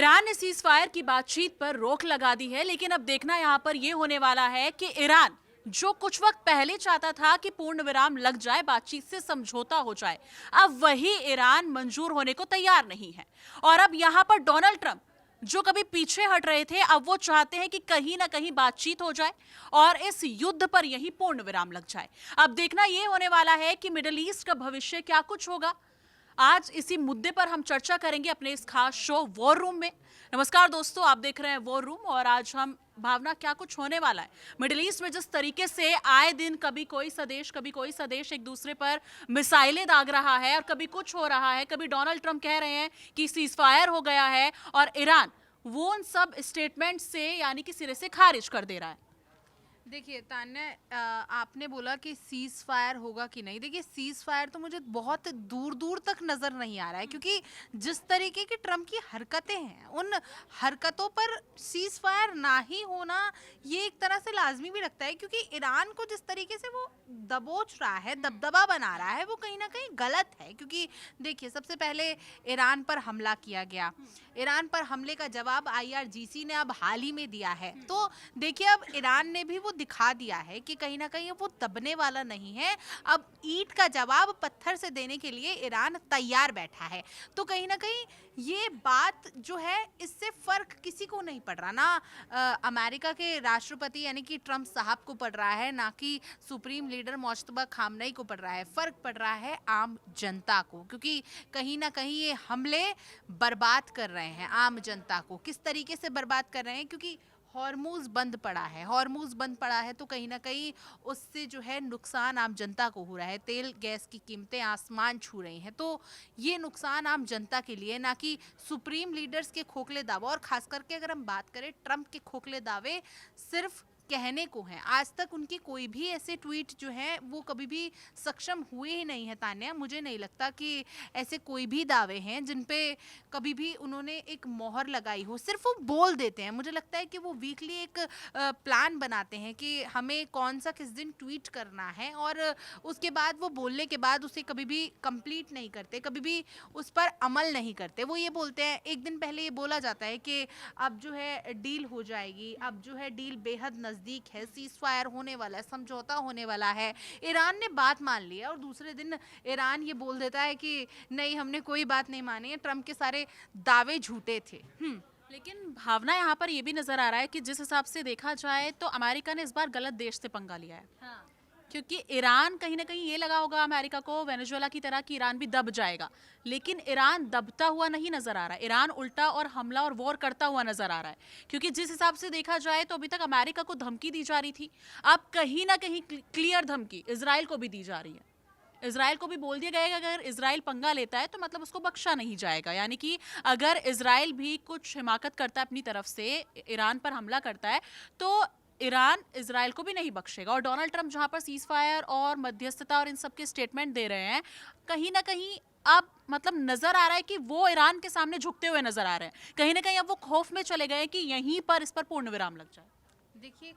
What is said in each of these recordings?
Iran ने cease fire की बातचीत पर रोक लगा दी है, लेकिन अब देखना यहां पर यह होने वाला है कि ईरान जो कुछ वक्त पहले चाहता था कि पूर्ण विराम लग जाए, बातचीत से समझौता हो जाए, अब वही ईरान मंजूर होने को तैयार नहीं है। और अब यहां पर डोनाल्ड ट्रंप जो कभी पीछे हट रहे थे, अब वो चाहते हैं कि कहीं ना कहीं बातचीत हो जाए और इस युद्ध पर यही पूर्ण विराम लग जाए। अब देखना यह होने वाला है कि मिडिल ईस्ट का भविष्य क्या कुछ होगा। आज इसी मुद्दे पर हम चर्चा करेंगे अपने इस खास शो वॉर रूम में। नमस्कार दोस्तों, आप देख रहे हैं वॉर रूम और आज हम भावना क्या कुछ होने वाला है मिडिल ईस्ट में। जिस तरीके से आए दिन कभी कोई सा देश एक दूसरे पर मिसाइलें दाग रहा है और कभी कुछ हो रहा है, कभी डोनाल्ड ट्रंप कह रहे हैं कि सीज फायर हो गया है और ईरान वो उन सब स्टेटमेंट से यानी कि सिरे से खारिज कर दे रहा है। देखिए तान्या, आपने बोला कि सीज फायर होगा कि नहीं। देखिए सीज फायर तो मुझे बहुत दूर दूर तक नजर नहीं आ रहा है, क्योंकि जिस तरीके की ट्रम्प की हरकतें हैं, उन हरकतों पर सीज फायर ना ही होना ये एक तरह से लाजमी भी लगता है, क्योंकि ईरान को जिस तरीके से वो दबोच रहा है, दबदबा बना रहा है, वो कहीं ना कहीं गलत है। क्योंकि देखिए सबसे पहले ईरान पर हमला किया गया, ईरान पर हमले का जवाब IRGC ने अब हाल ही में दिया है। तो देखिए अब ईरान ने भी वो दिखा दिया है कि कहीं ना कहीं वो दबने वाला नहीं है। अब ईंट का जवाब पत्थर से देने के लिए ईरान तैयार बैठा है। तो कहीं ना कहीं ये बात जो है, इससे फर्क किसी को नहीं पड़ रहा, ना अमेरिका के राष्ट्रपति यानी कि ट्रम्प साहब को पड़ रहा है, ना कि सुप्रीम लीडर मुश्तबा खामनेई को पड़ रहा है। फर्क पड़ रहा है आम जनता को, क्योंकि कहीं ना कहीं ये हमले बर्बाद कर रहे हैं आम जनता को। किस तरीके से बर्बाद कर रहे हैं, क्योंकि हॉर्मूज बंद पड़ा है। हॉर्मूज बंद पड़ा है तो कहीं ना कहीं उससे जो है नुकसान आम जनता को हो रहा है। तेल गैस की कीमतें आसमान छू रही हैं, तो ये नुकसान आम जनता के लिए, ना कि सुप्रीम लीडर्स के खोखले दावे। और खास करके अगर हम बात करें, ट्रंप के खोखले दावे सिर्फ कहने को हैं। आज तक उनकी कोई भी ऐसे ट्वीट जो हैं वो कभी भी सक्षम हुए ही नहीं है तान्या। मुझे नहीं लगता कि ऐसे कोई भी दावे हैं जिन पे कभी भी उन्होंने एक मोहर लगाई हो। सिर्फ वो बोल देते हैं। मुझे लगता है कि वो वीकली एक प्लान बनाते हैं कि हमें कौन सा किस दिन ट्वीट करना है, और उसके बाद वो बोलने के बाद उसे कभी भी कंप्लीट नहीं करते, कभी भी उस पर अमल नहीं करते। वो ये बोलते हैं, एक दिन पहले ये बोला जाता है कि अब जो है डील हो जाएगी, अब जो है डील बेहद नज़दीक है, सीज फायर होने वाला है, समझौता होने वाला है, ईरान ने बात मान ली है। और दूसरे दिन ईरान ये बोल देता है कि नहीं, हमने कोई बात नहीं मानी है, ट्रम्प के सारे दावे झूठे थे। लेकिन भावना यहाँ पर यह भी नजर आ रहा है कि जिस हिसाब से देखा जाए तो अमेरिका ने इस बार गलत देश से पंगा लिया है। हाँ। क्योंकि ईरान कहीं ना कहीं ये लगा होगा अमेरिका को वेनेजुएला की तरह कि ईरान भी दब जाएगा, लेकिन ईरान दबता हुआ नहीं नजर आ रहा है। ईरान उल्टा और हमला और वॉर करता हुआ नजर आ रहा है, क्योंकि जिस हिसाब से देखा जाए तो अभी तक अमेरिका को धमकी दी जा रही थी, अब कहीं ना कहीं क्लियर धमकी इजराइल को भी दी जा रही है। इजराइल को भी बोल दिया गया कि अगर इजराइल पंगा लेता है तो मतलब उसको बख्शा नहीं जाएगा। यानी कि अगर इजराइल भी कुछ हिमाकत करता है अपनी तरफ से, ईरान पर हमला करता है, तो ईरान इजराइल को भी नहीं बख्शेगा। और डोनाल्ड ट्रंप जहां पर सीज फायर और मध्यस्थता और इन सब के स्टेटमेंट दे रहे हैं, कहीं ना कहीं अब मतलब नजर आ रहा है कि वो ईरान के सामने झुकते हुए नजर आ रहे हैं। कहीं ना कहीं अब वो खौफ में चले गए कि यहीं पर इस पर पूर्ण विराम लग जाए। देखिए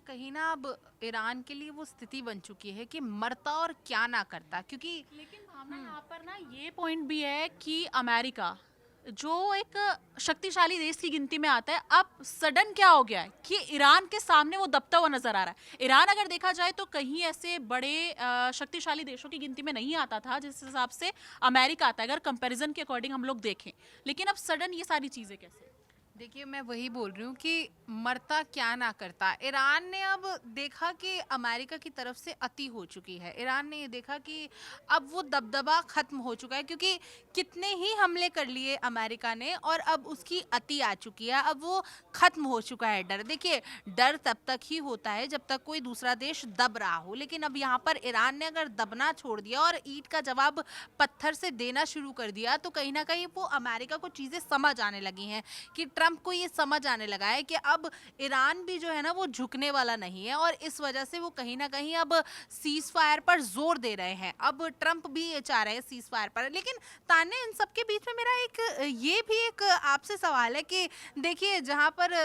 कहीं ना अब ईरान के लिए वो स्थिति बन चुकी है कि मरता और क्या ना करता। क्योंकि लेकिन भावना यहाँ पर ना ये पॉइंट भी है कि अमेरिका जो एक शक्तिशाली देश की गिनती में आता है, अब सडन क्या हो गया है कि ईरान के सामने वो दबता हुआ नजर आ रहा है। ईरान अगर देखा जाए तो कहीं ऐसे बड़े शक्तिशाली देशों की गिनती में नहीं आता था जिस हिसाब से अमेरिका आता है, अगर कंपैरिजन के अकॉर्डिंग हम लोग देखें। लेकिन अब सडन ये सारी चीजें कैसे? देखिए मैं वही बोल रही हूँ कि मरता क्या ना करता। ईरान ने अब देखा कि अमेरिका की तरफ से अति हो चुकी है। ईरान ने ये देखा कि अब वो दबदबा खत्म हो चुका है, क्योंकि कितने ही हमले कर लिए अमेरिका ने और अब उसकी अति आ चुकी है। अब वो खत्म हो चुका है डर। देखिए डर तब तक ही होता है जब तक कोई दूसरा देश दब रहा हो, लेकिन अब यहाँ पर ईरान ने अगर दबना छोड़ दिया और ईंट का जवाब पत्थर से देना शुरू कर दिया, तो कहीं ना कहीं वो अमेरिका को चीज़ें समझ आने लगी हैं कि ट्रम्प को ये समझ आने लगा है कि अब ईरान भी जो है ना वो झुकने वाला नहीं है, और इस वजह से वो कहीं ना कहीं अब सीज फायर पर जोर दे रहे हैं। अब ट्रम्प भी ये चाह रहे हैं सीज फायर पर। लेकिन तान्या, इन सबके बीच में मेरा एक ये भी एक आपसे सवाल है कि देखिए, जहाँ पर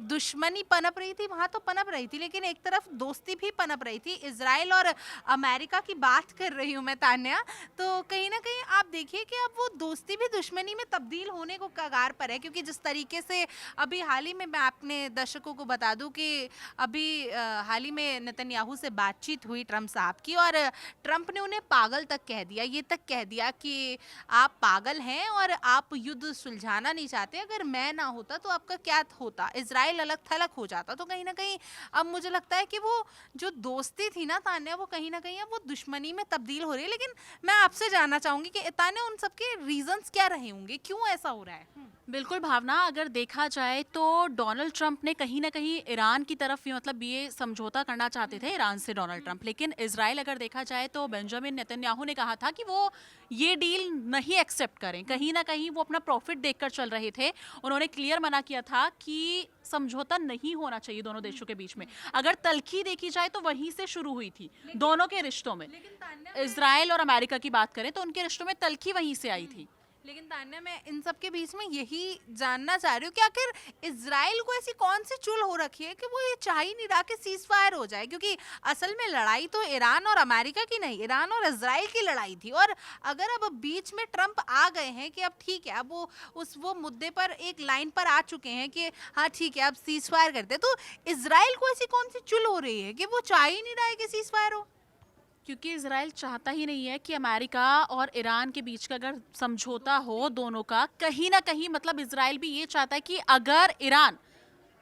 दुश्मनी पनप रही थी वहाँ तो पनप रही थी, लेकिन एक तरफ दोस्ती भी पनप रही थी। इजराइल और अमेरिका की बात कर रही हूँ मैं तान्या। तो कहीं ना कहीं आप देखिए कि अब वो दोस्ती भी दुश्मनी में तब्दील होने को कगार पर है, क्योंकि जिस तरीके से अभी हाल ही में, मैं अपने दर्शकों को बता दूं कि अभी हाल ही में नेतन्याहू से बातचीत हुई ट्रम्प साहब की, और ट्रम्प ने उन्हें पागल तक कह दिया। ये तक कह दिया कि आप पागल हैं और आप युद्ध सुलझाना नहीं चाहते, अगर मैं ना होता तो आपका क्या होता, इजराइल अलग थलग हो जाता। तो कहीं ना कहीं अब मुझे लगता है कि वो जो दोस्ती थी ना तान्या, वो कहीं ना कहीं अब वो दुश्मनी में तब्दील हो रही है। लेकिन मैं आपसे जानना चाहूंगी कि तान्या, उन सबके रीजंस क्या रहे होंगे, क्यों ऐसा हो रहा है? बिल्कुल भावना, अगर देखा जाए तो डोनाल्ड ट्रंप ने कहीं ना कहीं ईरान की तरफ भी मतलब ये समझौता करना चाहते थे ईरान से डोनाल्ड ट्रंप, लेकिन इजराइल अगर देखा जाए तो बेंजामिन नेतन्याहू ने कहा था कि वो ये डील नहीं एक्सेप्ट करें। कहीं ना कहीं वो अपना प्रॉफिट देखकर चल रहे थे। उन्होंने क्लियर मना किया था कि समझौता नहीं होना चाहिए दोनों देशों के बीच में। अगर तलखी देखी जाए तो वहीं से शुरू हुई थी दोनों के रिश्तों में। इजराइल और अमेरिका की बात करें तो उनके रिश्तों में तलखी वहीं से आई थी। लेकिन तान्या, मैं इन सब के बीच में यही जानना चाह रही हूँ कि आखिर इजराइल को ऐसी कौन सी चुल हो रखी है कि वो ये चाह ही नहीं रहा कि सीज फायर हो जाए, क्योंकि असल में लड़ाई तो ईरान और अमेरिका की नहीं, ईरान और इजराइल की लड़ाई थी। और अगर अब बीच में ट्रम्प आ गए हैं कि अब ठीक है, अब वो मुद्दे पर एक लाइन पर आ चुके हैं कि हाँ ठीक है, अब सीज फायर करते हैं, तो इजराइल को ऐसी कौन सी चुल हो रही है कि वो चाह ही नहीं रहा है कि सीज फायर हो? क्योंकि इजराइल चाहता ही नहीं है कि अमेरिका और ईरान के बीच का अगर समझौता हो दोनों का, कहीं ना कहीं मतलब इजराइल भी ये चाहता है कि अगर ईरान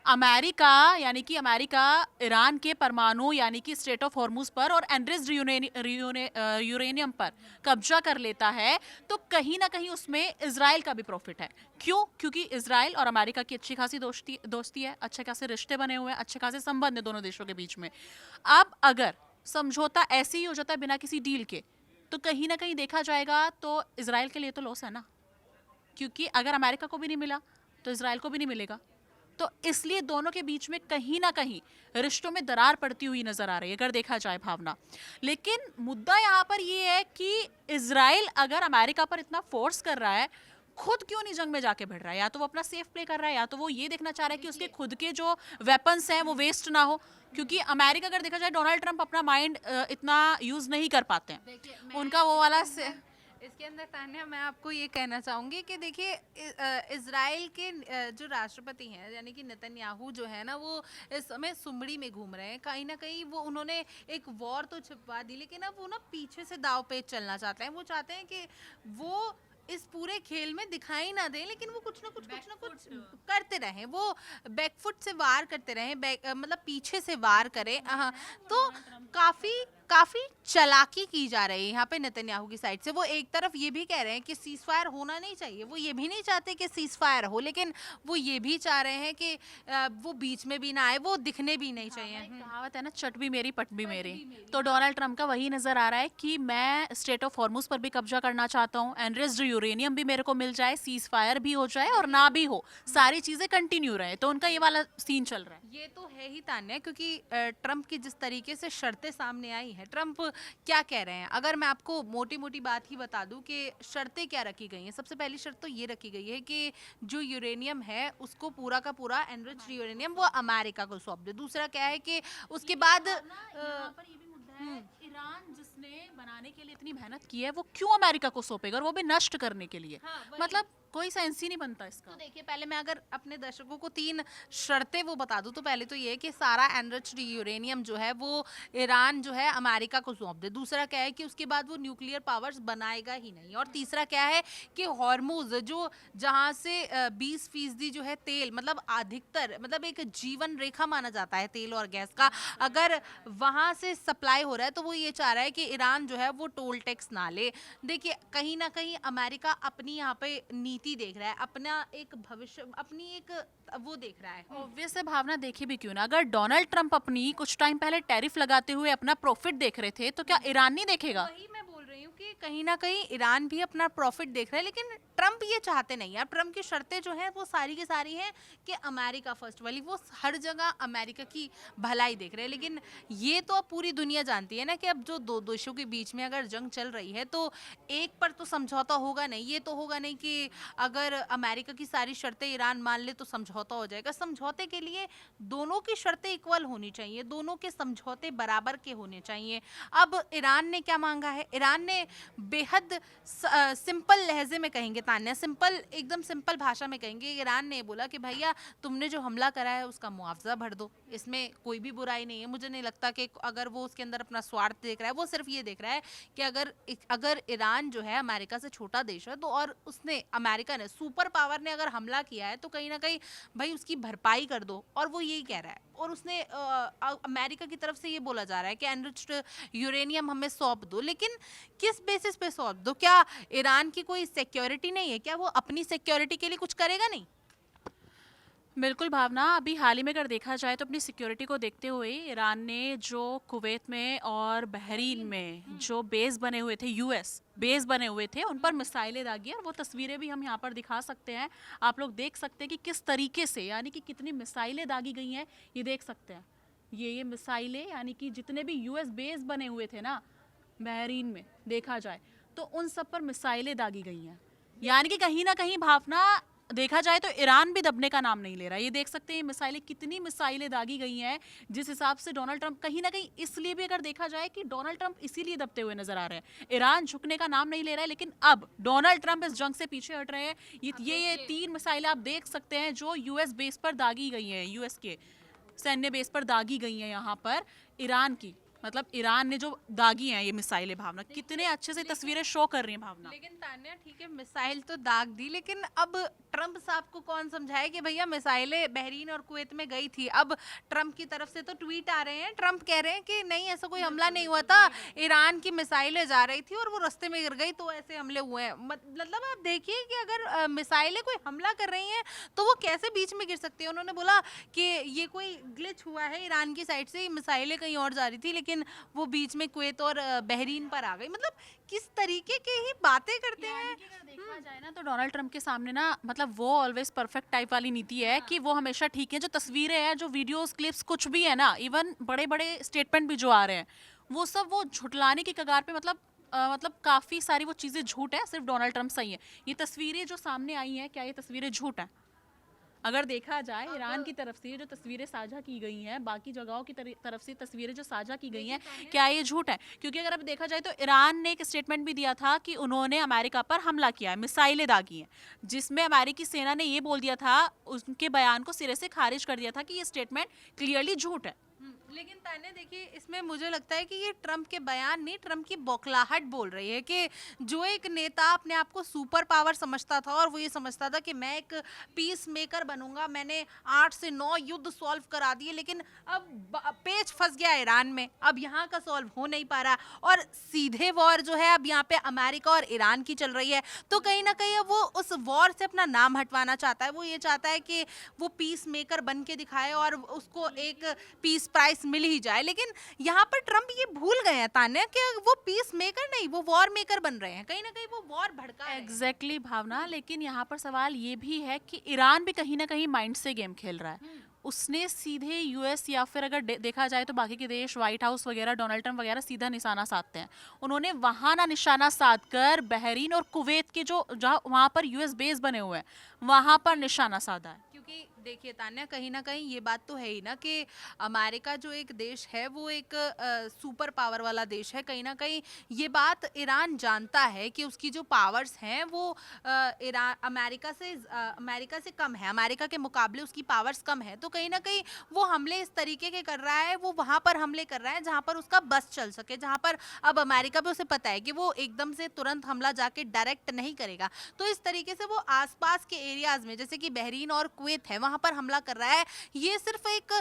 अमेरिका यानी कि अमेरिका ईरान के परमाणु यानी कि स्टेट ऑफ हॉर्मुज पर और एनरिच्ड यूरेनियम पर कब्जा कर लेता है, तो कहीं ना कहीं उसमें इजराइल का भी प्रॉफिट है। क्यों? क्योंकि इजराइल और अमेरिका की अच्छी खासी दोस्ती है, अच्छे खासे रिश्ते बने हुए हैं, अच्छे खासे संबंध है दोनों देशों के बीच में। अब अगर समझौता ऐसे ही हो जाता है बिना किसी डील के, तो कहीं ना कहीं देखा जाएगा तो इजराइल के लिए तो लॉस है ना, क्योंकि अगर अमेरिका को भी नहीं मिला तो इजराइल को भी नहीं मिलेगा। तो इसलिए दोनों के बीच में कहीं ना कहीं रिश्तों में दरार पड़ती हुई नजर आ रही है अगर देखा जाए भावना। लेकिन मुद्दा यहाँ पर ये है कि इजराइल अगर अमेरिका पर इतना फोर्स कर रहा है, खुद क्यों नहीं जंग में जाके भिड़ रहा है? या तो वो अपना सेफ प्ले कर रहा है, या तो वो ये देखना चाह रहा है कि उसके खुद के जो वेपन्स हैं वो वेस्ट ना हो। क्योंकि अमेरिका अगर देखा जाए, डोनाल्ड ट्रंप अपना माइंड इतना यूज नहीं कर पाते हैं, उनका वो वाला से। इसके अंदर तान्या, मैं आपको ये कहना चाहूंगी कि देखिए, इजराइल के जो राष्ट्रपति हैं यानी कि नेतन्याहू जो है ना, वो इस समय सुमड़ी में घूम रहे हैं। कहीं ना कहीं वो उन्होंने एक वॉर तो छिपवा दी, लेकिन अब वो ना पीछे से दाव पेच चलना चाहते हैं। वो चाहते हैं कि वो इस पूरे खेल में दिखाई ना दें, लेकिन वो कुछ ना कुछ करते रहें, वो बैकफुट से वार करते रहें, मतलब पीछे से वार करें। तो काफी चालाकी की जा रही है यहाँ पे नेतन्याहू की साइड से। वो एक तरफ ये भी कह रहे हैं कि सीज फायर होना नहीं चाहिए, वो ये भी नहीं चाहते कि सीज फायर हो, लेकिन वो ये भी चाह रहे हैं कि वो बीच में भी ना आए, वो दिखने भी नहीं चाहिए। कहावत है ना, चट भी मेरी पट भी मेरी। तो डोनाल्ड ट्रंप का वही नजर आ रहा है कि मैं स्टेट ऑफ हॉर्मुज पर भी कब्जा करना चाहता हूँ, एनरिच्ड यूरेनियम भी मेरे को मिल जाए, सीज फायर भी हो जाए और ना भी हो, सारी चीजें कंटिन्यू रहे। तो उनका ये वाला सीन चल रहा है। ये तो है ही तान्या, क्योंकि ट्रंप की जिस तरीके से शर्तें सामने आई हैं, ट्रंप क्या कह रहे हैं, अगर मैं आपको मोटी मोटी बात ही बता दूं कि शर्तें क्या रखी गई हैं। सबसे पहली शर्त तो ये रखी गई है कि जो यूरेनियम है उसको पूरा का पूरा एनरिच्ड यूरेनियम वो अमेरिका को सौंप दे। दूसरा क्या है कि उसके बाद ईरान जिसने बनाने के लिए इतनी मेहनत की है, वो क्यों अमेरिका को सौंपेगा, और वो भी नष्ट करने के लिए? मतलब कोई सेंस ही नहीं बनता इसका। तो देखिए, पहले मैं अगर अपने दर्शकों को 3 शर्तें वो बता दूं, तो पहले तो ये है कि सारा एनरिच्ड यूरेनियम जो है वो ईरान जो है अमेरिका को सौंप दे। दूसरा क्या है कि उसके बाद वो न्यूक्लियर पावर्स बनाएगा ही नहीं। और तीसरा क्या है कि हॉर्मुज जो जहां से 20% जो है तेल, मतलब अधिकतर, मतलब एक जीवन रेखा माना जाता है तेल और गैस का, अगर वहां से सप्लाई हो रहा है, तो वो ये चाह रहा है कि ईरान जो है वो टोल टैक्स ना ले। देखिए, कहीं ना कहीं अमेरिका अपनी यहाँ पे नीति देख रहा है, अपना एक भविष्य, अपनी एक वो देख रहा है। ऑब्वियस है भावना, देखी भी क्यों ना, अगर डोनाल्ड ट्रंप अपनी कुछ टाइम पहले टैरिफ लगाते हुए अपना प्रॉफिट देख रहे थे, तो क्या ईरान नहीं देखेगा? वही मैं बोल रही हूँ कि कहीं ना कहीं ईरान भी अपना प्रॉफिट देख रहा है, लेकिन ट्रम्प ये चाहते नहीं है। ट्रम्प की शर्तें जो हैं वो सारी की सारी हैं कि अमेरिका फर्स्ट वाली, वो हर जगह अमेरिका की भलाई देख रहे हैं। लेकिन ये तो अब पूरी दुनिया जानती है ना कि अब जो दो देशों के बीच में अगर जंग चल रही है तो एक पर तो समझौता होगा नहीं। ये तो होगा नहीं कि अगर अमेरिका की सारी शर्तें ईरान मान ले तो समझौता हो जाएगा। समझौते के लिए दोनों की शर्तें इक्वल होनी चाहिए, दोनों के समझौते बराबर के होने चाहिए। अब ईरान ने क्या मांगा है? ईरान ने बेहद सिंपल लहजे में कहेंगे तान्या, सिंपल, एकदम सिंपल भाषा में कहेंगे, ईरान ने बोला कि भैया तुमने जो हमला करा है उसका मुआवजा भर दो, इसमें कोई भी बुराई नहीं है। मुझे नहीं लगता कि अगर वो उसके अंदर अपना स्वार्थ देख रहा है, वो सिर्फ ये देख रहा है कि अगर ईरान जो है अमेरिका से छोटा देश है तो, और उसने, अमेरिका ने, सुपर पावर ने अगर हमला किया है तो कहीं ना कहीं भाई उसकी भरपाई कर दो, और वो यही कह रहा है। और उसने अमेरिका की तरफ से ये बोला जा रहा है कि एनरिच्ड यूरेनियम हमें सौंप दो, लेकिन किस बेसिस पे सौंप दो? क्या ईरान की कोई सिक्योरिटी नहीं है? क्या वो अपनी सिक्योरिटी के लिए कुछ करेगा नहीं? बिल्कुल भावना, अभी हाल ही में अगर देखा जाए तो अपनी सिक्योरिटी को देखते हुए ईरान ने जो कुवैत में और बहरीन में जो बेस बने हुए थे, यूएस बेस बने हुए थे, उन पर मिसाइलें दागी। और वो तस्वीरें भी हम यहाँ पर दिखा सकते हैं, आप लोग देख सकते हैं कि किस तरीके से, यानी कि कितनी मिसाइलें दागी गई हैं, ये देख सकते हैं। ये मिसाइलें, यानी कि जितने भी यूएस बेस बने हुए थे ना बहरीन में, देखा जाए तो उन सब पर मिसाइलें दागी गई हैं। यानी कि कहीं ना कहीं भावना देखा जाए तो ईरान भी दबने का नाम नहीं ले रहा। ये देख सकते हैं मिसाइलें, कितनी मिसाइलें दागी गई हैं, जिस हिसाब से डोनाल्ड ट्रंप, कहीं ना कहीं इसलिए भी अगर देखा जाए कि डोनाल्ड ट्रंप इसीलिए दबते हुए नजर आ रहे हैं। ईरान झुकने का नाम नहीं ले रहा है, लेकिन अब डोनाल्ड ट्रंप इस जंग से पीछे हट रहे हैं। ये 3 मिसाइलें आप देख सकते हैं जो यूएस बेस पर दागी गई हैं, यूएस के सैन्य बेस पर दागी गई हैं यहाँ पर ईरान की, मतलब ईरान ने जो दागी हैं ये मिसाइलें। भावना, कितने अच्छे से तस्वीरें शो कर रही हैं भावना। लेकिन तान्या ठीक है, मिसाइल तो दाग दी, लेकिन अब ट्रम्प साहब को कौन समझाए कि भैया मिसाइलें बहरीन और कुवैत में गई थी। अब ट्रम्प की तरफ से तो ट्वीट आ रहे हैं, ट्रम्प कह रहे हैं कि नहीं, ऐसा कोई हमला नहीं हुआ था, ईरान की मिसाइलें जा रही थी और वो रास्ते में गिर गई तो ऐसे हमले हुए हैं। मतलब आप देखिए कि अगर मिसाइलें कोई हमला कर रही हैं तो वो कैसे बीच में गिर सकती है। उन्होंने बोला कि ये कोई ग्लिच हुआ है ईरान की साइड से, मिसाइलें कहीं और जा रही थी लेकिन वो बीच में कुवैत और बहरीन पर आ गई। मतलब किस तरीके के ही बातें करते हैं। देखा जाए ना तो डोनाल्ड ट्रंप के सामने ना, मतलब वो ऑलवेज परफेक्ट टाइप वाली नीति है कि वो हमेशा ठीक है। जो तस्वीरें हैं, जो वीडियोस, क्लिप्स, कुछ भी है ना, इवन बड़े बड़े स्टेटमेंट भी जो आ रहे हैं, वो सब वो झुटलाने की कगार पे, मतलब काफ़ी सारी वो चीज़ें झूठ है, सिर्फ डोनाल्ड ट्रंप सही है। ये तस्वीरें जो सामने आई हैं, क्या ये तस्वीरें झूठ हैं? अगर देखा जाए ईरान की तरफ से जो तस्वीरें साझा की गई हैं, बाकी जगहों की तरफ से तस्वीरें जो साझा की गई हैं, क्या ये झूठ है? क्योंकि अगर अब देखा जाए तो ईरान ने एक स्टेटमेंट भी दिया था कि उन्होंने अमेरिका पर हमला किया है, मिसाइलें दागी हैं, जिसमें अमेरिकी सेना ने ये बोल दिया था, उनके बयान को सिरे से खारिज कर दिया था कि ये स्टेटमेंट क्लियरली झूठ है। लेकिन तान्या देखिए, इसमें मुझे लगता है कि ये ट्रम्प के बयान नहीं, ट्रम्प की बौखलाहट बोल रही है कि जो एक नेता अपने आप को सुपर पावर समझता था और वो ये समझता था कि मैं एक पीस मेकर बनूंगा, मैंने 8 से 9 युद्ध सॉल्व करा दिए, लेकिन अब पेच फंस गया ईरान में, अब यहाँ का सॉल्व हो नहीं पा रहा और सीधे वॉर जो है अब यहाँ पे अमेरिका और ईरान की चल रही है। तो कहीं ना कहीं अब वो उस वॉर से अपना नाम हटवाना चाहता है। वो ये चाहता है कि वो पीस मेकर बन के दिखाए और उसको एक पीस प्राइस मिल ही जाए। लेकिन यहाँ पर ट्रम्प ये भूल गए हैं तान्या कि वो पीस मेकर नहीं, वो वॉर मेकर बन रहे हैं। कहीं ना कहीं वो वॉर भड़का रहे हैं। एग्जैक्टली भावना, लेकिन यहाँ पर सवाल ये भी है कि ईरान भी कहीं ना कहीं माइंड से गेम खेल रहा है। उसने सीधे यूएस या फिर अगर देखा जाए तो बाकी के देश, व्हाइट हाउस वगैरह, डोनाल्ड ट्रंप वगैरह सीधा निशाना साधते हैं। उन्होंने वहां ना निशाना साध कर बहरीन और कुवैत के जो जहाँ वहां पर यूएस बेस बने हुए हैं, वहां पर निशाना साधा है। क्योंकि देखिए तान्या, कहीं ना कहीं ये बात तो है ही ना कि अमेरिका जो एक देश है वो एक सुपर पावर वाला देश है। कहीं ना कहीं ये बात ईरान जानता है कि उसकी जो पावर्स हैं वो ईरान अमेरिका से कम है, अमेरिका के मुकाबले उसकी पावर्स कम है। तो कहीं ना कहीं वो हमले इस तरीके के कर रहा है, वो वहां पर हमले कर रहा है जहां पर उसका बस चल सके, जहां पर अब अमेरिका पे उसे पता है कि वो एकदम से तुरंत हमला जाके डायरेक्ट नहीं करेगा। तो इस तरीके से वो आसपास के एरियाज में, जैसे कि बहरीन और कुवैत है, वहां वहां पर हमला कर रहा है, ये सिर्फ एक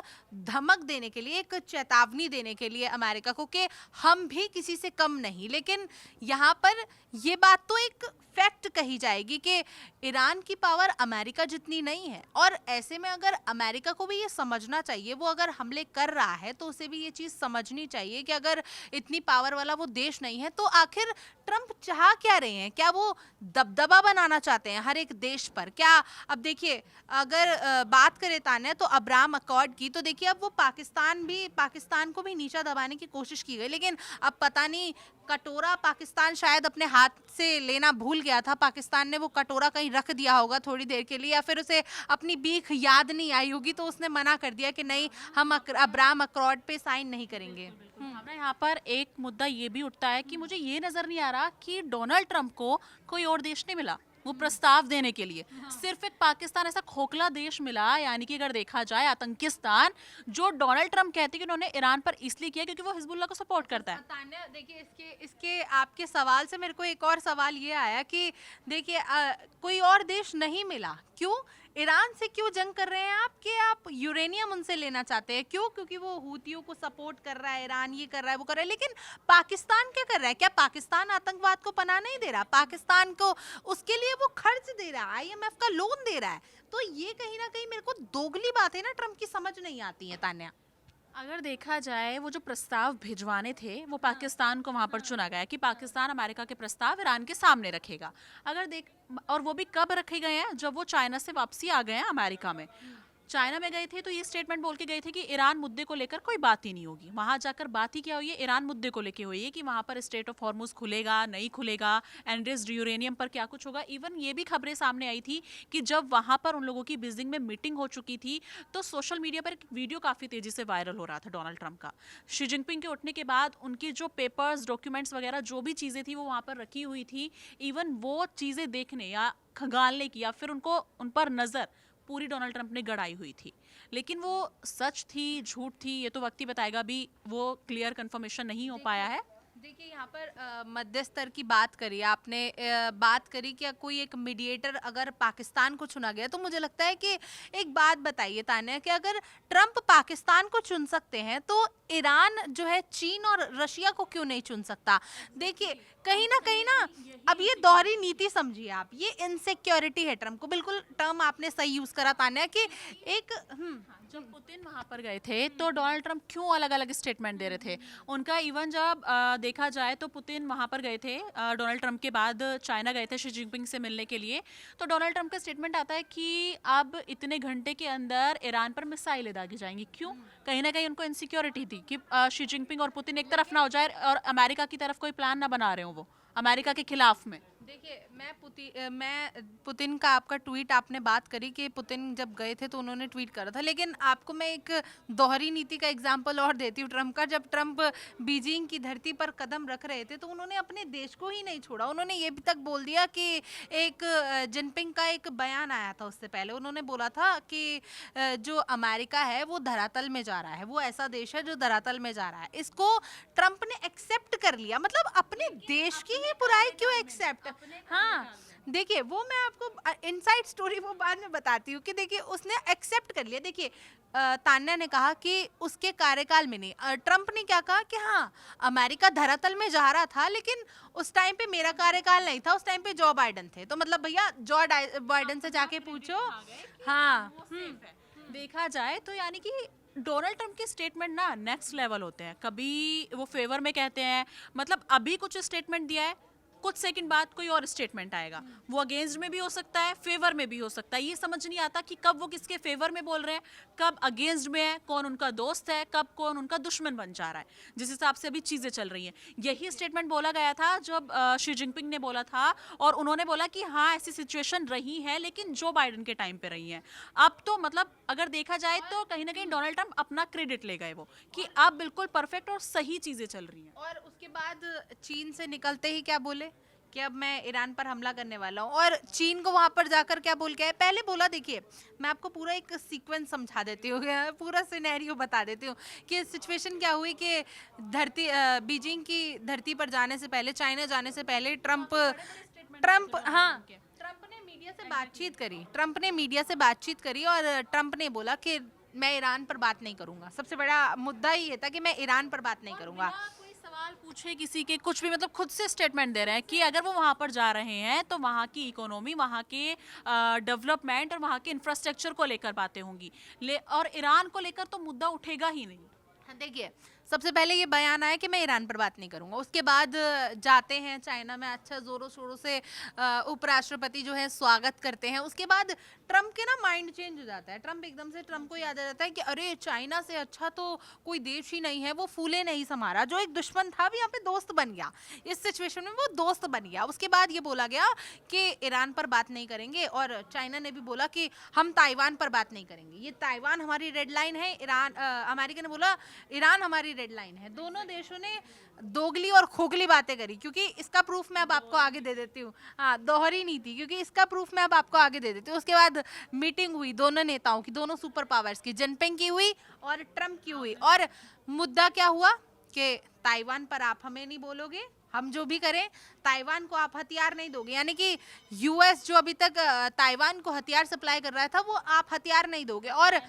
धमक देने के लिए, एक चेतावनी देने के लिए अमेरिका को कि हम भी किसी से कम नहीं। लेकिन यहाँ पर ये बात तो एक फैक्ट कही जाएगी कि ईरान की पावर अमेरिका जितनी नहीं है, और ऐसे में अगर अमेरिका को भी ये समझना चाहिए, वो अगर हमले कर रहा है तो उसे भी ये चीज़ समझनी चाहिए कि अगर इतनी पावर वाला वो देश नहीं है तो आखिर ट्रंप चाह क्या रहे हैं? क्या वो दबदबा बनाना चाहते हैं हर एक देश पर? क्या अब देखिए, अगर बात करें तान्या तो अब्राहम अकॉर्ड की, तो देखिए अब वो पाकिस्तान को भी नीचा दबाने की कोशिश की गई, लेकिन अब पता नहीं कटोरा पाकिस्तान शायद अपने हाथ से लेना भूल गया था, पाकिस्तान ने वो कटोरा कहीं रख दिया होगा थोड़ी देर के लिए, या फिर उसे अपनी बीख याद नहीं आई होगी तो उसने मना कर दिया कि नहीं, हम अब्राहम अकॉर्ड पे साइन नहीं करेंगे। हमारा यहाँ पर एक मुद्दा ये भी उठता है कि मुझे ये नजर नहीं आ रहा कि डोनाल्ड ट्रंप को कोई और देश नहीं मिला वो प्रस्ताव देने के लिए। सिर्फ एक पाकिस्तान ऐसा खोखला देश मिला, यानी कि अगर देखा जाए आतंकिस्तान, जो डोनाल्ड ट्रंप कहते हैं कि उन्होंने ईरान पर इसलिए किया क्योंकि वो हिजबुल्ला को सपोर्ट करता है। तान्या देखिए, इसके आपके सवाल से मेरे को एक और सवाल ये आया कि देखिए कोई और देश नहीं मिला, क्यों? ईरान से क्यों जंग कर रहे हैं आप कि आप यूरेनियम उनसे लेना चाहते हैं? क्यों? क्योंकि वो हूतियों को सपोर्ट कर रहा है, ईरान ये कर रहा है, वो कर रहा है। लेकिन पाकिस्तान क्या कर रहा है? क्या पाकिस्तान आतंकवाद को पनाह नहीं दे रहा? पाकिस्तान को उसके लिए वो खर्च दे रहा है, IMF का लोन दे रहा है। तो ये कहीं ना कहीं मेरे को दोगली बात है ना ट्रंप की, समझ नहीं आती है तान्या। अगर देखा जाए वो जो प्रस्ताव भिजवाने थे वो पाकिस्तान को वहां पर चुना गया कि पाकिस्तान अमेरिका के प्रस्ताव ईरान के सामने रखेगा। अगर देख, और वो भी कब रखे गए हैं? जब वो चाइना से वापसी आ गए हैं अमेरिका में। चाइना में गए थे तो ये स्टेटमेंट बोल के गए थे कि ईरान मुद्दे को लेकर कोई बात ही नहीं होगी। वहां जाकर बात ही क्या हुई है? ईरान मुद्दे को लेकर हुई है कि वहां पर स्ट्रेट ऑफ हॉर्मुज खुलेगा नहीं खुलेगा, एनरिच्ड यूरेनियम पर क्या कुछ होगा। इवन ये भी खबरें सामने आई थी कि जब वहां पर उन लोगों की बीजिंग में मीटिंग हो चुकी थी तो सोशल मीडिया पर एक वीडियो काफी तेजी से वायरल हो रहा था डोनाल्ड ट्रंप का। शी जिनपिंग के उठने के बाद उनकी जो पेपर्स, डॉक्यूमेंट्स वगैरह जो भी चीजें थी वो वहां पर रखी हुई थी। इवन वो चीजें देखने या खंगालने की या फिर उनको उन पर नजर पूरी डोनाल्ड ट्रंप ने गड़ाई हुई थी। लेकिन वो सच थी झूठ थी ये तो वक्त ही बताएगा, भी वो क्लियर कंफर्मेशन नहीं हो पाया है। देखिए यहाँ पर मध्यस्तर की बात करी आपने, बात करी कि कोई एक मीडिएटर अगर पाकिस्तान को चुना गया, तो मुझे लगता है कि एक बात बताइए तान्या कि अगर ट्रंप पाकिस्तान को चुन सकते हैं तो ईरान जो है चीन और रशिया को क्यों नहीं चुन सकता? देखिए कहीं ना अब ये दोहरी नीति समझिए आप, ये इनसिक्योरिटी है ट्रंप को। बिल्कुल टर्म आपने सही यूज करा तान्या कि एक जब पुतिन वहां पर गए थे तो डोनाल्ड ट्रंप क्यों अलग अलग स्टेटमेंट दे रहे थे उनका। इवन जब देखा जाए तो पुतिन वहां पर गए थे डोनाल्ड ट्रंप के बाद चाइना गए थे शी जिनपिंग से मिलने के लिए, तो डोनाल्ड ट्रंप का स्टेटमेंट आता है कि अब इतने घंटे के अंदर ईरान पर मिसाइलें दागी जाएंगी। क्यों? कहीं ना कहीं उनको इनसिक्योरिटी थी कि शी जिनपिंग और पुतिन एक तरफ ना हो जाए और अमेरिका की तरफ कोई प्लान ना बना रहे हो वो अमेरिका के खिलाफ में। देखिए मैं पुतिन का आपका ट्वीट आपने बात करी कि पुतिन जब गए थे तो उन्होंने ट्वीट करा था, लेकिन आपको मैं एक दोहरी नीति का एग्जांपल और देती हूँ ट्रंप का। जब ट्रंप बीजिंग की धरती पर कदम रख रहे थे तो उन्होंने अपने देश को ही नहीं छोड़ा, उन्होंने ये भी तक बोल दिया कि एक जिनपिंग का एक बयान आया था उससे पहले, उन्होंने बोला था कि जो अमेरिका है वो धरातल में जा रहा है, वो ऐसा देश है जो धरातल में जा रहा है। इसको ट्रंप ने एक्सेप्ट कर लिया, मतलब अपने देश की ही बुराई क्यों एक्सेप्ट? हाँ देखिए, वो मैं आपको इनसाइड स्टोरी वो बाद में बताती हूँ कि देखिए उसने एक्सेप्ट कर लिया। देखिए तान्या ने कहा कि उसके कार्यकाल में नहीं, ट्रंप ने क्या कहा कि हाँ अमेरिका धरातल में जा रहा था, लेकिन उस टाइम पे मेरा कार्यकाल नहीं था, उस टाइम पे जो बाइडन थे। तो मतलब भैया जो बाइडन से जाके पूछो। हाँ देखा जाए तो यानी कि डोनाल्ड ट्रंप के स्टेटमेंट ना नेक्स्ट लेवल होते हैं। कभी वो फेवर में कहते हैं, मतलब अभी कुछ स्टेटमेंट दिया है, कुछ सेकंड बाद कोई और स्टेटमेंट आएगा, वो अगेंस्ट में भी हो सकता है, फेवर में भी हो सकता है। ये समझ नहीं आता कि कब वो किसके फेवर में बोल रहे हैं, कब अगेंस्ट में है, कौन उनका दोस्त है, कब कौन उनका दुश्मन बन जा रहा है, जिस हिसाब से अभी चीजें चल रही हैं। यही स्टेटमेंट बोला गया था जब शी जिनपिंग ने बोला था, और उन्होंने बोला कि हाँ ऐसी सिचुएशन रही है लेकिन जो बाइडन के टाइम पे रही है। अब तो मतलब अगर देखा जाए तो कहीं ना कहीं डोनाल्ड ट्रंप अपना क्रेडिट ले गए वो कि अब बिल्कुल परफेक्ट और सही चीजें चल रही हैं। और उसके बाद चीन से निकलते ही क्या बोले कि अब मैं ईरान पर हमला करने वाला हूँ, और चीन को वहां पर जाकर क्या बोल के आए? पहले बोला, देखिए मैं आपको पूरा एक सीक्वेंस समझा देती हूँ, पूरा सिनेरियो बता देती हूँ कि सिचुएशन क्या हुई कि बीजिंग की धरती पर जाने से पहले, चाइना जाने से पहले ट्रंप ने मीडिया से बातचीत करी, ट्रंप ने मीडिया से बातचीत करी और ट्रंप ने बोला कि मैं ईरान पर बात नहीं करूंगा। सबसे बड़ा मुद्दा ही ये था कि मैं ईरान पर बात नहीं करूंगा। बिना कोई सवाल पूछे किसी के कुछ भी मतलब खुद से स्टेटमेंट दे रहे हैं कि अगर वो वहां पर जा रहे हैं तो वहां की इकोनॉमी, वहां के डेवलपमेंट और वहां के इंफ्रास्ट्रक्चर को लेकर बातें होंगी और ईरान को लेकर तो मुद्दा उठेगा ही नहीं। हाँ, देखिए सबसे पहले ये बयान आया कि मैं ईरान पर बात नहीं करूंगा। उसके बाद जाते हैं चाइना में, अच्छा जोरों शोरों से उपराष्ट्रपति जो है स्वागत करते हैं। उसके बाद ट्रंप के ना माइंड चेंज हो जाता है। ट्रंप को याद आ जाता है कि अरे चाइना से अच्छा तो कोई देश ही नहीं है। वो फूले नहीं समारा, जो एक दुश्मन था भी यहाँ पे दोस्त बन गया। इस सिचुएशन में वो दोस्त बन गया। उसके बाद ये बोला गया कि ईरान पर बात नहीं करेंगे और चाइना ने भी बोला कि हम ताइवान पर बात नहीं करेंगे। ये ताइवान हमारी रेड लाइन है। अमेरिका ने बोला ईरान हमारी रेड लाइन है। दोनों देशों ने दोगली और खोखली बातें करी, क्योंकि इसका प्रूफ मैं अब आपको आगे दे देती हूँ। हाँ, दोहरी नीति, क्योंकि इसका प्रूफ मैं अब आपको आगे दे देती हूँ। उसके बाद मीटिंग हुई दोनों नेताओं की, दोनों सुपर पावर्स की, जिनपिंग की हुई और ट्रंप की हुई। और मुद्दा क्या हुआ कि ताइवान पर आप हमें नहीं बोलोगे, हम जो भी करें ताइवान को आप हथियार नहीं दोगे। यानी कि यूएस जो अभी तक ताइवान को हथियार सप्लाई कर रहा था, वो आप हथियार नहीं दोगे। और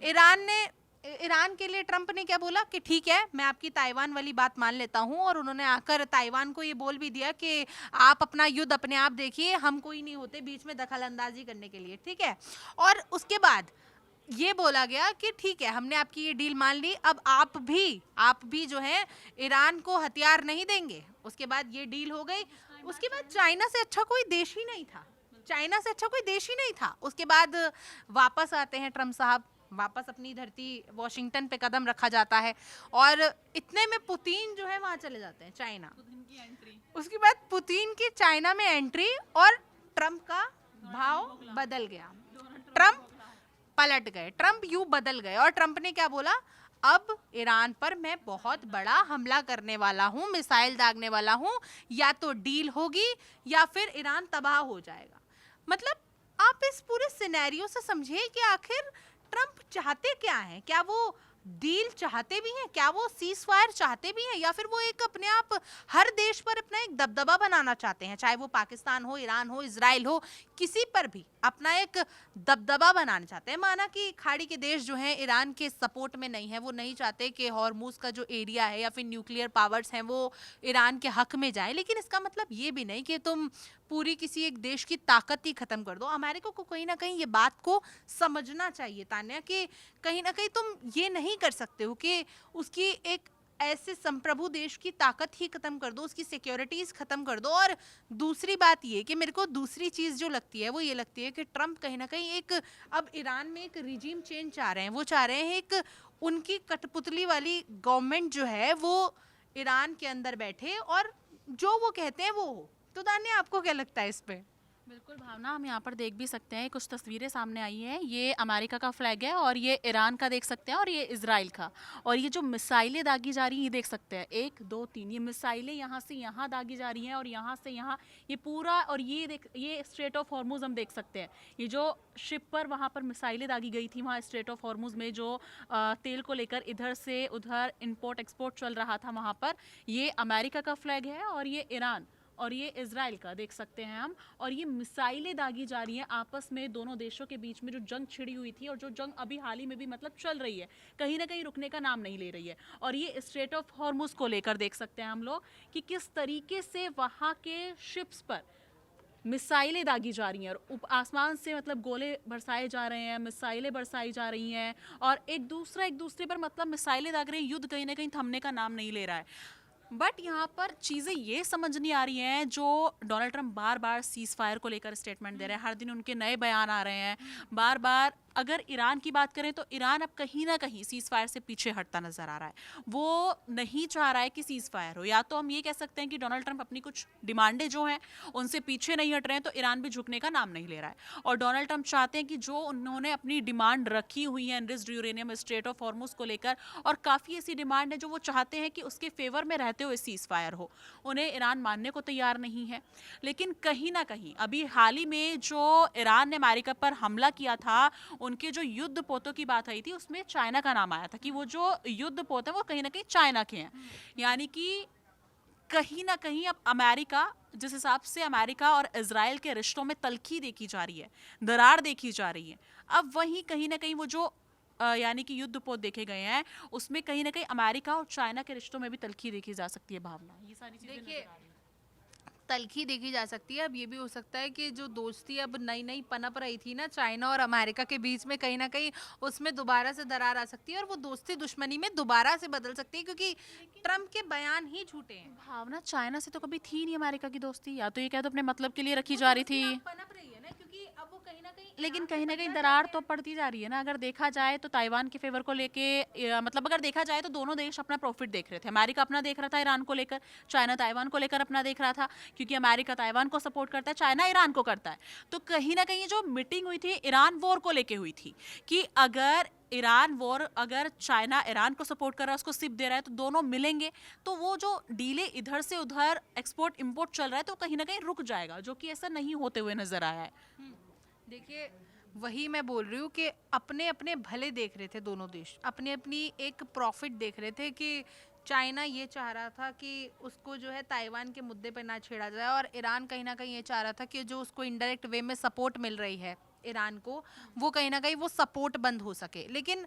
ईरान के लिए ट्रंप ने क्या बोला कि ठीक है, मैं आपकी ताइवान वाली बात मान लेता हूं। और उन्होंने आकर ताइवान को ये बोल भी दिया कि आप अपना युद्ध अपने आप देखिए, हम कोई नहीं होते बीच में दखल अंदाजी करने के लिए, ठीक है। और उसके बाद ये बोला गया कि ठीक है, हमने आपकी ये डील मान ली, अब आप भी जो है ईरान को हथियार नहीं देंगे। उसके बाद ये डील हो गई। उसके बाद चाइना से अच्छा कोई देश ही नहीं था। चाइना से अच्छा कोई देश ही नहीं था। उसके बाद वापस आते हैं ट्रंप साहब, वापस अपनी धरती वॉशिंगटन पे कदम रखा जाता है और इतने में पुतिन जो है वहां चले जाते हैं चाइना। उसके बाद पुतिन की चाइना में एंट्री और ट्रंप का भाव बदल गया। ट्रंप पलट गए, ट्रंप यूं बदल गए। और ट्रंप ने क्या बोला, अब ईरान पर मैं बहुत बड़ा हमला करने वाला हूं, मिसाइल दागने वाला हूं, या तो डील होगी या फिर ईरान तबाह हो जाएगा। मतलब आप इस पूरे सिनेरियो से समझिए कि आखिर ट्रंप चाहते क्या हैं। क्या वो डील चाहते भी हैं, क्या वो सीज फायर चाहते भी हैं, या फिर वो एक अपने आप हर देश पर अपना एक दबदबा बनाना चाहते हैं, चाहे वो पाकिस्तान हो, ईरान हो, इजराइल हो, किसी पर भी अपना एक दबदबा बनाना चाहते हैं। माना कि खाड़ी के देश जो हैं ईरान के सपोर्ट में नहीं है, वो नहीं चाहते कि हॉर्मुज का जो एरिया है या फिर न्यूक्लियर पावर्स हैं वो ईरान के हक में जाए। लेकिन इसका मतलब ये भी नहीं कि तुम पूरी किसी एक देश की ताकत ही खत्म कर दो। अमेरिका को कहीं ना कहीं ये बात को समझना चाहिए तान्या, कि कहीं ना कहीं तुम ये नहीं कर सकते हो कि उसकी एक ऐसे संप्रभु देश की ताकत ही खत्म कर दो, उसकी सिक्योरिटीज खत्म कर दो। और दूसरी बात ये कि मेरे को दूसरी चीज जो लगती है वो ये लगती है कि ट्रंप कहीं ना कहीं एक अब ईरान में एक रिजीम चेंज चाह रहे हैं। वो चाह रहे हैं एक उनकी कठपुतली वाली गवर्नमेंट जो है वो ईरान के अंदर बैठे और जो वो कहते हैं वो हो। तो तान्या, आपको क्या लगता है इस पे? बिल्कुल भावना, हम यहाँ पर देख भी सकते हैं, कुछ तस्वीरें सामने आई हैं। ये अमेरिका का फ्लैग है और ये ईरान का देख सकते हैं और ये इजराइल का। और ये जो मिसाइलें दागी जा रही हैं ये देख सकते हैं, 1 2 3 ये मिसाइलें यहाँ से यहाँ दागी जा रही हैं और यहाँ से यहाँ, ये पूरा। और ये स्ट्रेट ऑफ हॉर्मुज हम देख सकते हैं। ये जो शिप पर वहाँ पर मिसाइलें दागी गई थी, वहाँ स्ट्रेट ऑफ हॉर्मुज में जो तेल को लेकर इधर से उधर इंपोर्ट एक्सपोर्ट चल रहा था, वहाँ पर ये अमेरिका का फ्लैग है और ये ईरान और ये इजराइल का देख सकते हैं हम। और ये मिसाइलें दागी जा रही हैं आपस में, दोनों देशों के बीच में जो जंग छिड़ी हुई थी और जो जंग अभी हाल ही में भी मतलब चल रही है, कहीं ना कहीं रुकने का नाम नहीं ले रही है। और ये स्ट्रेट ऑफ हॉर्मुज को लेकर देख सकते हैं हम लोग कि किस तरीके से वहाँ के शिप्स पर मिसाइलें दागी जा रही हैं और आसमान से मतलब गोले बरसाए जा रहे हैं, मिसाइलें बरसाई जा रही हैं और एक दूसरे पर मतलब मिसाइलें दाग रहे हैं। युद्ध कहीं ना कहीं थमने का नाम नहीं ले रहा है। बट यहाँ पर चीज़ें ये समझ नहीं आ रही हैं, जो डोनाल्ड ट्रंप बार बार सीज फायर को लेकर स्टेटमेंट दे रहे हैं, हर दिन उनके नए बयान आ रहे हैं बार बार। अगर ईरान की बात करें तो ईरान अब कहीं ना कहीं सीज फायर से पीछे हटता नजर आ रहा है। वो नहीं चाह रहा है कि सीज फायर हो। या तो हम ये कह सकते हैं कि डोनाल्ड ट्रंप अपनी कुछ डिमांडें जो हैं उनसे पीछे नहीं हट रहे हैं, तो ईरान भी झुकने का नाम नहीं ले रहा है। और डोनाल्ड ट्रंप चाहते हैं कि जो उन्होंने अपनी डिमांड रखी हुई है enriched uranium, straight of Hormuz को लेकर, और काफ़ी ऐसी डिमांड है जो वो चाहते हैं कि उसके फेवर में रहते हुए सीज फायर हो, उन्हें ईरान मानने को तैयार नहीं है। लेकिन कहीं ना कहीं अभी हाल ही में जो ईरान ने अमेरिका पर हमला किया था, उनके जो युद्ध पोतों की बात आई थी उसमें चाइना का नाम आया था कि वो जो युद्ध पोत है वो कहीं ना कहीं चाइना के हैं। यानी कि कहीं ना कहीं अब अमेरिका, जिस हिसाब से अमेरिका और इजराइल के रिश्तों में तलखी देखी जा रही है, दरार देखी जा रही है, अब वहीं कहीं ना कहीं वो जो यानी कि युद्ध पोत देखे गए हैं, उसमें कहीं ना कहीं अमेरिका और चाइना के रिश्तों में भी तलखी देखी जा सकती है। भावना, ये सारी चीजें देखिए, नजर आ रही हैं। तलखी देखी जा सकती है। अब ये भी हो सकता है कि जो दोस्ती अब नई नई पनप रही थी ना चाइना और अमेरिका के बीच में, कहीं ना कहीं उसमें दोबारा से दरार आ सकती है और वो दोस्ती दुश्मनी में दोबारा से बदल सकती है, क्योंकि ट्रम्प के बयान ही झूठे हैं। भावना, चाइना से तो कभी थी नहीं अमेरिका की दोस्ती, या तो ये कह दो अपने मतलब के लिए रखी वो जा रही दोस्ती थी। अब पनप रही है ना, क्योंकि अब वो कहीं ना कहीं लेकिन ईरान से कहीं ना कहीं बदला दरार चाहते तो हैं। पड़ती जा रही है ना। अगर देखा जाए तो ताइवान के फेवर को लेके मतलब अगर देखा जाए तो दोनों देश अपना प्रॉफिट देख रहे थे। अमेरिका अपना देख रहा था ईरान को लेकर, चाइना ताइवान को लेकर अपना देख रहा था, क्योंकि अमेरिका ताइवान को सपोर्ट करता है, चाइना ईरान को करता है। तो कहीं ना कहीं जो मीटिंग हुई थी ईरान वॉर को लेके हुई थी, कि अगर ईरान वॉर, अगर चाइना ईरान को सपोर्ट कर रहा है, उसको सिप दे रहा है, तो दोनों मिलेंगे, तो वो जो डीले इधर से उधर एक्सपोर्ट इंपोर्ट चल रहा है तो कहीं ना कहीं रुक जाएगा, जो कि ऐसा नहीं होते हुए नजर आया है। देखिए, वही मैं बोल रही हूँ कि अपने अपने भले देख रहे थे दोनों देश, अपनी अपनी एक प्रॉफिट देख रहे थे कि चाइना ये चाह रहा था कि उसको जो है ताइवान के मुद्दे पे ना छेड़ा जाए, और ईरान कहीं ना कहीं ये चाह रहा था कि जो उसको इनडायरेक्ट वे में सपोर्ट मिल रही है ईरान को, वो कहीं ना कहीं वो सपोर्ट बंद हो सके। लेकिन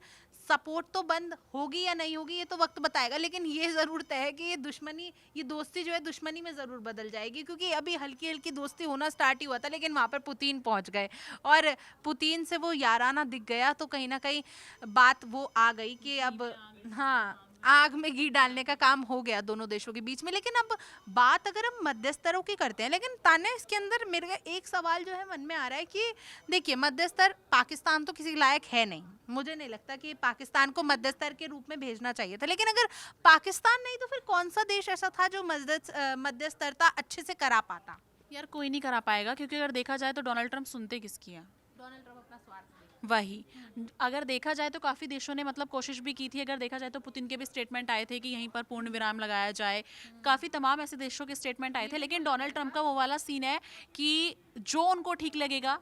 सपोर्ट तो बंद होगी या नहीं होगी ये तो वक्त बताएगा, लेकिन ये ज़रूर तय है कि ये दुश्मनी, ये दोस्ती जो है दुश्मनी में ज़रूर बदल जाएगी, क्योंकि अभी हल्की हल्की दोस्ती होना स्टार्ट ही हुआ था, लेकिन वहाँ पर पुतिन पहुँच गए और पुतिन से वो याराना दिख गया, तो कहीं ना कहीं बात वो आ गई कि अब, हाँ, आग में घी डालने का काम हो गया दोनों देशों के बीच में। लेकिन अब बात अगर हम मध्यस्थरों की करते हैं, लेकिन ताने इसके अंदर मेरे का एक सवाल जो है मन में आ रहा है कि देखिए, मध्यस्तर पाकिस्तान तो किसी लायक है नहीं, मुझे नहीं लगता कि पाकिस्तान को मध्यस्तर के रूप में भेजना चाहिए था। लेकिन अगर पाकिस्तान नहीं तो फिर कौन सा देश ऐसा था जो मध्यस्थता अच्छे से करा पाता? यार कोई नहीं करा पाएगा, क्योंकि अगर देखा जाए तो डोनाल्ड ट्रंप सुनते किसकी हैं? डोनाल्ड ट्रंप अपना स्वार्थ वही, अगर देखा जाए तो काफ़ी देशों ने मतलब कोशिश भी की थी। अगर देखा जाए तो पुतिन के भी स्टेटमेंट आए थे कि यहीं पर पूर्ण विराम लगाया जाए, काफ़ी तमाम ऐसे देशों के स्टेटमेंट आए थे, लेकिन डोनाल्ड ट्रंप का वो वाला सीन है कि जो उनको ठीक लगेगा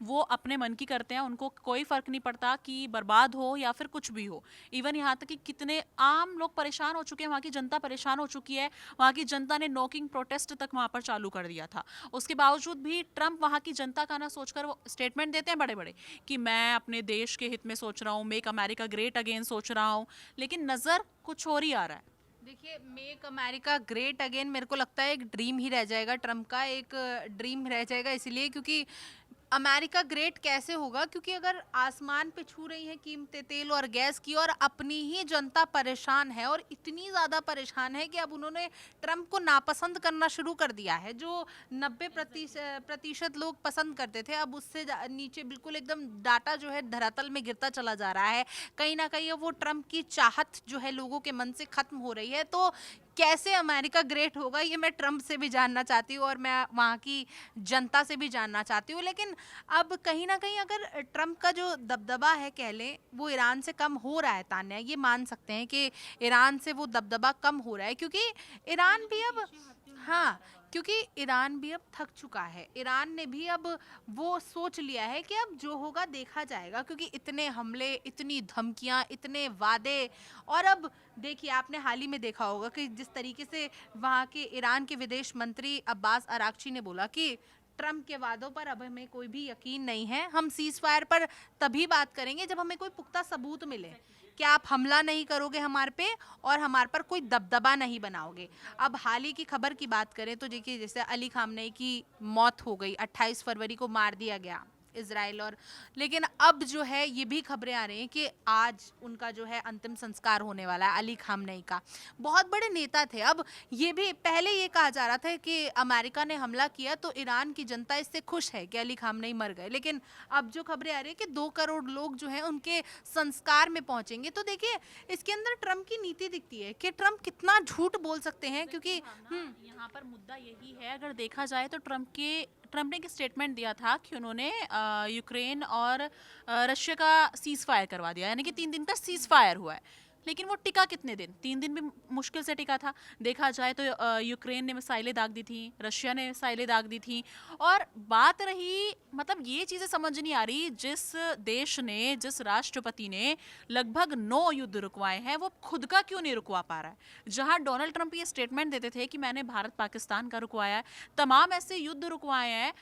वो अपने मन की करते हैं, उनको कोई फ़र्क नहीं पड़ता कि बर्बाद हो या फिर कुछ भी हो। इवन यहाँ तक कि कितने आम लोग परेशान हो चुके हैं, वहाँ की जनता परेशान हो चुकी है, वहाँ की जनता ने नॉकिंग प्रोटेस्ट तक वहाँ पर चालू कर दिया था। उसके बावजूद भी ट्रंप वहाँ की जनता का ना सोचकर वो स्टेटमेंट देते हैं बड़े बड़े कि मैं अपने देश के हित में सोच रहा हूँ, मेक अमेरिका ग्रेट अगेन सोच रहा हूँ, लेकिन नज़र कुछ और ही आ रहा है। देखिए, मेक अमेरिका ग्रेट अगेन मेरे को लगता है एक ड्रीम ही रह जाएगा, ट्रम्प का एक ड्रीम रह जाएगा, इसलिए क्योंकि अमेरिका ग्रेट कैसे होगा, क्योंकि अगर आसमान पे छू रही है कीमतें तेल और गैस की, और अपनी ही जनता परेशान है, और इतनी ज़्यादा परेशान है कि अब उन्होंने ट्रम्प को नापसंद करना शुरू कर दिया है। जो 90% लोग पसंद करते थे, अब उससे नीचे बिल्कुल एकदम डाटा जो है धरातल में गिरता चला जा रहा है। कहीं ना कहीं वो ट्रम्प की चाहत जो है लोगों के मन से ख़त्म हो रही है। तो कैसे अमेरिका ग्रेट होगा ये मैं ट्रम्प से भी जानना चाहती हूँ, और मैं वहाँ की जनता से भी जानना चाहती हूँ। लेकिन अब कहीं ना कहीं अगर ट्रम्प का जो दबदबा है कह लें, वो ईरान से कम हो रहा है, तान्या ये मान सकते हैं कि ईरान से वो दबदबा कम हो रहा है, क्योंकि ईरान भी अब, हाँ, क्योंकि ईरान भी अब थक चुका है। ईरान ने भी अब वो सोच लिया है कि अब जो होगा देखा जाएगा, क्योंकि इतने हमले, इतनी धमकियां, इतने वादे, और अब देखिए, आपने हाल ही में देखा होगा कि जिस तरीके से वहाँ के ईरान के विदेश मंत्री अब्बास अरागची ने बोला कि ट्रम्प के वादों पर अब हमें कोई भी यकीन नहीं है, हम सीज फायर पर तभी बात करेंगे जब हमें कोई पुख्ता सबूत मिले कि आप हमला नहीं करोगे हमारे पे और हमारे पर कोई दबदबा नहीं बनाओगे। अब हाल ही की खबर की बात करें तो देखिए, जैसे अली खामनेई की मौत हो गई, 28 फरवरी को मार दिया गया इजराइल, और लेकिन अब जो है ये भी खबरें आ रही हैं कि आज उनका जो है अंतिम संस्कार होने वाला है, अली खामनेई का। बहुत बड़े नेता थे। अब ये भी पहले ये कहा जा रहा था कि अमेरिका ने हमला किया तो ईरान की जनता इससे खुश है कि अली खामनेई मर गए, लेकिन अब जो खबरें आ रही है कि 2 करोड़ लोग जो हैं उनके संस्कार में पहुंचेंगे। तो देखिए, इसके अंदर ट्रम्प की नीति दिखती है कि ट्रम्प कितना झूठ बोल सकते हैं, क्योंकि यहाँ पर मुद्दा यही है, अगर देखा जाए तो ट्रम्प ने एक स्टेटमेंट दिया था कि उन्होंने यूक्रेन और रशिया का सीज फायर करवा दिया, यानी कि 3 दिन का सीज फायर हुआ है। लेकिन वो टिका कितने दिन? 3 दिन भी मुश्किल से टिका था। देखा जाए तो यूक्रेन ने मिसाइलें दाग दी थी, रशिया ने मिसाइलें दाग दी थी। और बात रही, मतलब ये चीज़ें समझ नहीं आ रही, जिस देश ने, जिस राष्ट्रपति ने लगभग 9 युद्ध रुकवाए हैं, वो खुद का क्यों नहीं रुकवा पा रहा है? जहां डोनाल्ड ट्रंप ये स्टेटमेंट देते थे कि मैंने भारत पाकिस्तान का रुकवाया है, तमाम ऐसे युद्ध रुकवाए हैं,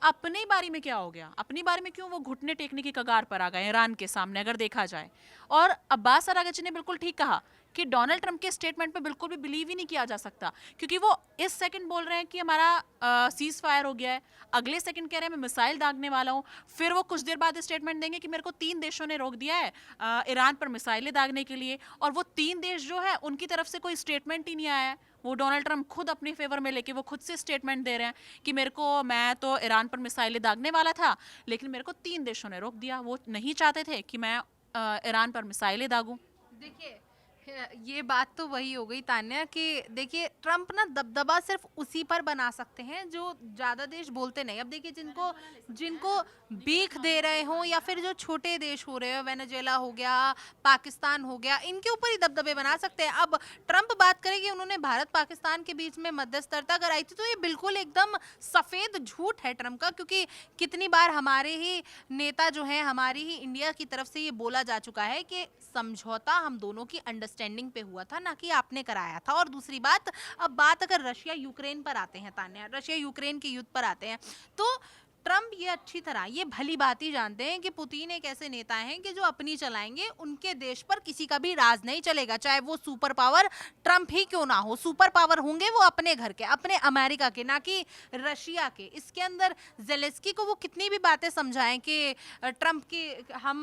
अपनी बारी में क्या हो गया? अपनी बारी में क्यों वो घुटने टेकने की कगार पर आ गए ईरान के सामने, अगर देखा जाए? और अब्बास अरागची ने बिल्कुल ठीक कहा कि डोनाल्ड ट्रंप के स्टेटमेंट पे बिल्कुल भी बिलीव ही नहीं किया जा सकता, क्योंकि वो इस सेकंड बोल रहे हैं कि हमारा सीज फायर हो गया है, अगले सेकंड कह रहे हैं मैं मिसाइल दागने वाला हूँ, फिर वो कुछ देर बाद स्टेटमेंट देंगे कि मेरे को 3 देशों ने रोक दिया है ईरान पर मिसाइलें दागने के लिए, और वो 3 देश जो है उनकी तरफ से कोई स्टेटमेंट ही नहीं आया है। वो डोनाल्ड ट्रंप खुद अपने फेवर में लेके वो खुद से स्टेटमेंट दे रहे हैं कि मैं तो ईरान पर मिसाइलें दागने वाला था, लेकिन मेरे को 3 देशों ने रोक दिया। वो नहीं चाहते थे कि मैं ईरान पर मिसाइलें दागूं। देखिए, ये बात तो वही हो गई तान्या कि देखिए ट्रम्प ना दबदबा सिर्फ उसी पर बना सकते हैं जो ज़्यादा देश बोलते नहीं। अब देखिए जिनको भीख दे रहे हों या फिर जो छोटे देश हो रहे हो, वेनेजुएला हो गया, पाकिस्तान हो गया, इनके ऊपर ही दबदबे बना सकते हैं। अब ट्रम्प बात करें कि उन्होंने भारत पाकिस्तान के बीच में मध्यस्थता कराई थी, तो ये बिल्कुल एकदम सफ़ेद झूठ है ट्रम्प का, क्योंकि कितनी बार हमारे ही नेता जो हैं, हमारी ही इंडिया की तरफ से ये बोला जा चुका है कि समझौता हम दोनों की अंडरस्टैंडिंग पे हुआ था, ना कि आपने कराया था। और दूसरी बात, अब बात अगर रशिया यूक्रेन पर आते हैं तान्या, रशिया यूक्रेन के युद्ध पर आते हैं, तो ट्रम्प ये अच्छी तरह, ये भली बात ही जानते हैं कि पुतिन एक ऐसे नेता हैं कि जो अपनी चलाएंगे, उनके देश पर किसी का भी राज नहीं चलेगा, चाहे वो सुपर पावर ट्रम्प ही क्यों ना हो। सुपर पावर होंगे वो अपने घर के, अपने अमेरिका के, ना कि रशिया के। इसके अंदर जेलेंस्की को वो कितनी भी बातें समझाएं कि ट्रम्प की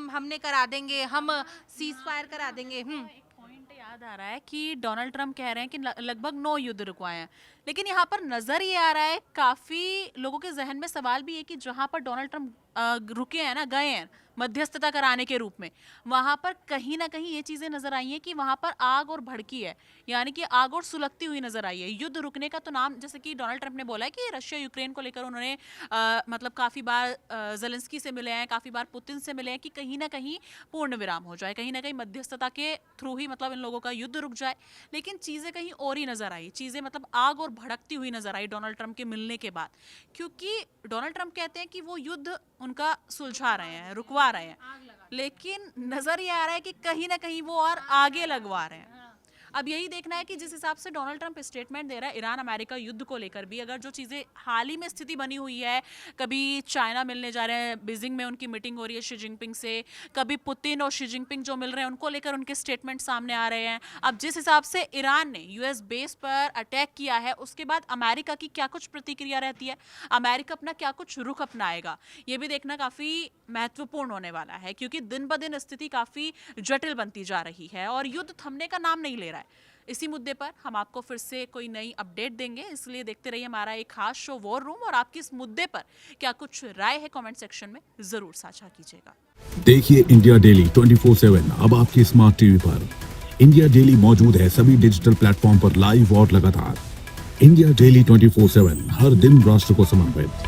हमने करा देंगे, हम सीज फायर करा देंगे। पॉइंट याद आ रहा है कि डोनाल्ड ट्रंप कह रहे हैं कि लगभग 9 युद्ध रुकवाए हैं, लेकिन यहाँ पर नजर ये आ रहा है, काफी लोगों के जहन में सवाल भी है कि जहां पर डोनाल्ड ट्रंप रुके हैं ना, गए हैं मध्यस्थता कराने के रूप में, वहां पर कहीं ना कहीं ये चीजें नजर आई हैं कि वहां पर आग और भड़की है, यानी कि आग और सुलगती हुई नजर आई है। युद्ध रुकने का तो नाम, जैसे कि डोनाल्ड ट्रंप ने बोला है कि रशिया यूक्रेन को लेकर उन्होंने मतलब काफी बार जेलेंस्की से मिले हैं, काफी बार पुतिन से मिले हैं कि कहीं ना कहीं पूर्ण विराम हो जाए, कहीं ना कहीं मध्यस्थता के थ्रू ही मतलब इन लोगों का युद्ध रुक जाए, लेकिन चीजें कहीं और ही नजर आई, चीजें मतलब आग और भड़कती हुई नजर आई डोनाल्ड ट्रंप के मिलने के बाद, क्योंकि डोनाल्ड ट्रंप कहते हैं कि वो युद्ध उनका सुलझा रहे हैं, रुकवा रहे हैं, लेकिन नजर ये आ रहा है कि कहीं ना कहीं वो और आगे लगवा रहे हैं। अब यही देखना है कि जिस हिसाब से डोनाल्ड ट्रंप स्टेटमेंट दे रहा है ईरान अमेरिका युद्ध को लेकर भी, अगर जो चीज़ें हाल ही में स्थिति बनी हुई है, कभी चाइना मिलने जा रहे हैं, बीजिंग में उनकी मीटिंग हो रही है शी जिनपिंग से, कभी पुतिन और शी जिनपिंग जो मिल रहे हैं उनको लेकर उनके स्टेटमेंट सामने आ रहे हैं। अब जिस हिसाब से ईरान ने यूएस बेस पर अटैक किया है, उसके बाद अमेरिका की क्या कुछ प्रतिक्रिया रहती है, अमेरिका अपना क्या कुछ रुख अपनाएगा, ये भी देखना काफ़ी महत्वपूर्ण होने वाला है, क्योंकि दिन ब दिन स्थिति काफ़ी जटिल बनती जा रही है और युद्ध थमने का नाम नहीं ले रहा है। इसी मुद्दे पर हम आपको फिर से कोई नई अपडेट देंगे, इसलिए देखते रहिए हमारा एक खास शो वॉर रूम, और आपकी इस मुद्दे पर क्या कुछ राय है कमेंट सेक्शन में जरूर साझा कीजिएगा। देखिए इंडिया डेली 24/7 अब आपकी स्मार्ट टीवी पर। इंडिया डेली मौजूद है सभी डिजिटल प्लेटफॉर्म पर लाइव और लगातार। इंडिया डेली 24/7 हर दिन राष्ट्र को समर्पित।